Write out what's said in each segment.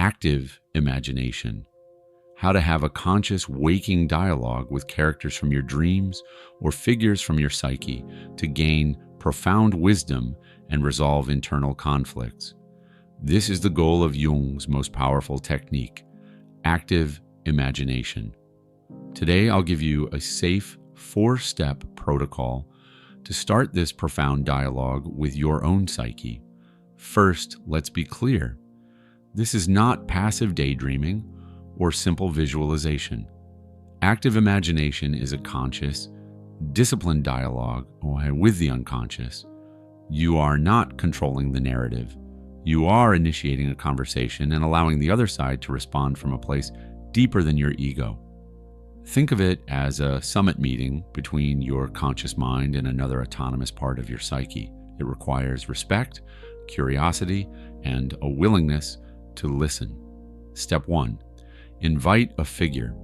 active imagination, how to have a conscious waking dialogue with characters from your dreams or figures from your psyche to gain profound wisdom and resolve internal conflicts. This is the goal of Jung's most powerful technique, active imagination. Today, I'll give you a safe 4-step protocol to start this profound dialogue with your own psyche. First, let's be clear. This is not passive daydreaming or simple visualization. Active imagination is a conscious, disciplined dialogue with the unconscious. You are not controlling the narrative. You are initiating a conversation and allowing the other side to respond from a place deeper than your ego. Think of it as a summit meeting between your conscious mind and another autonomous part of your psyche. It requires respect, curiosity, and a willingness to listen. Step 1. Invite a figure.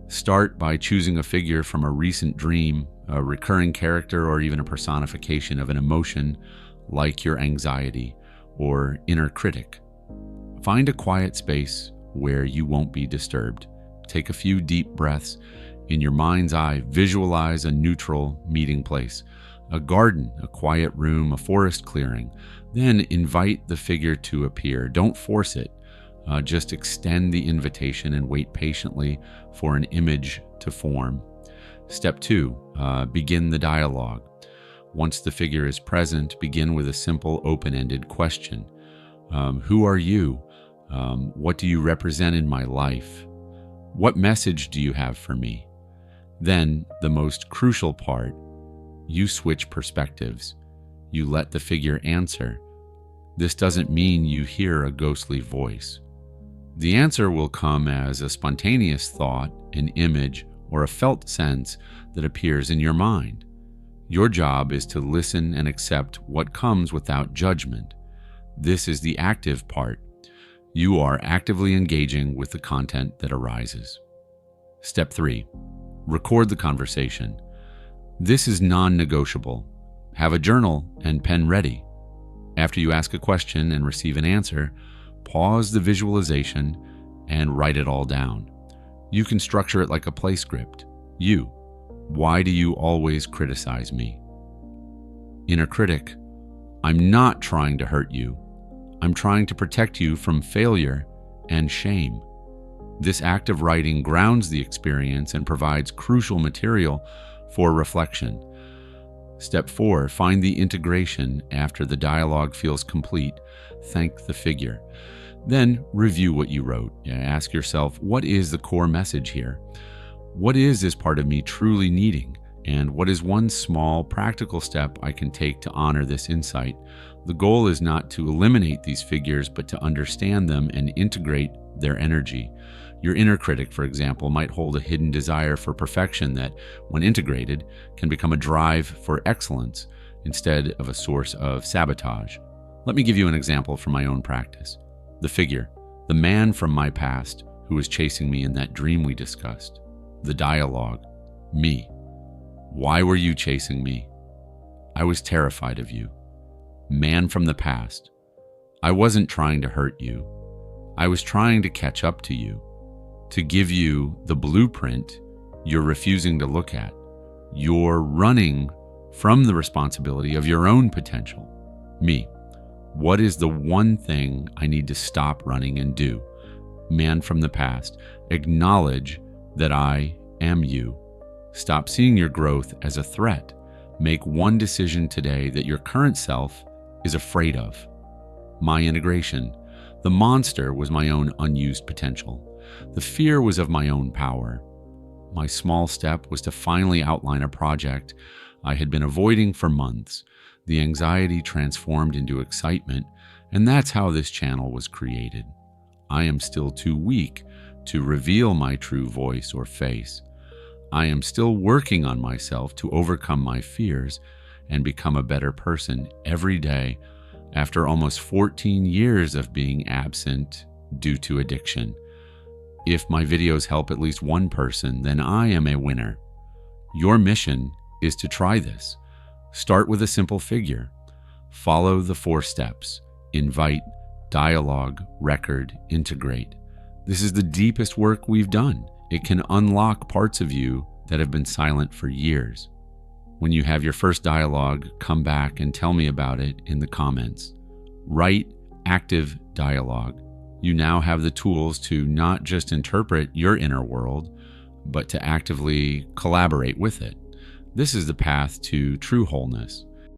Start by choosing a figure from a recent dream, a recurring character, or even a personification of an emotion like your anxiety or inner critic. Find a quiet space where you won't be disturbed. Take a few deep breaths. In your mind's eye, visualize a neutral meeting place, a garden, a quiet room, a forest clearing. Then invite the figure to appear. Don't force it. Just extend the invitation and wait patiently for an image to form. Step 2, begin the dialogue. Once the figure is present, begin with a simple open-ended question. Who are you? What do you represent in my life? What message do you have for me? Then, the most crucial part, you switch perspectives. You let the figure answer. This doesn't mean you hear a ghostly voice. The answer will come as a spontaneous thought, an image, or a felt sense that appears in your mind. Your job is to listen and accept what comes without judgment. This is the active part. You are actively engaging with the content that arises. Step 3. Record the conversation. This is non-negotiable. Have a journal and pen ready. After you ask a question and receive an answer, pause the visualization and write it all down. You can structure it like a play script. You. Why do you always criticize me? Inner critic. I'm not trying to hurt you. I'm trying to protect you from failure and shame. This act of writing grounds the experience and provides crucial material for reflection. Step 4, find the integration after the dialogue feels complete. Thank the figure. Then review what you wrote. Ask yourself, what is the core message here? What is this part of me truly needing? And what is one small practical step I can take to honor this insight? The goal is not to eliminate these figures, but to understand them and integrate their energy. Your inner critic, for example, might hold a hidden desire for perfection that, when integrated, can become a drive for excellence instead of a source of sabotage. Let me give you an example from my own practice. The figure, the man from my past who was chasing me in that dream we discussed. The dialogue, me. Why were you chasing me? I was terrified of you. Man from the past. I wasn't trying to hurt you. I was trying to catch up to you, to give you the blueprint you're refusing to look at. You're running from the responsibility of your own potential. Me. What is the one thing I need to stop running and do? Man from the past. Acknowledge that I am you. Stop seeing your growth as a threat. Make one decision today that your current self is afraid of. My integration. The monster was my own unused potential. The fear was of my own power. My small step was to finally outline a project I had been avoiding for months. The anxiety transformed into excitement, and that's how this channel was created. I am still too weak to reveal my true voice or face. I am still working on myself to overcome my fears and become a better person every day after almost 14 years of being absent due to addiction. If my videos help at least one person, then I am a winner. Your mission is to try this. Start with a simple figure. Follow the 4 steps. Invite dialogue, record, integrate. This is the deepest work we've done. It can unlock parts of you that have been silent for years. When you have your first dialogue, come back and tell me about it in the comments. Write active dialogue. You now have the tools to not just interpret your inner world, but to actively collaborate with it. This is the path to true wholeness.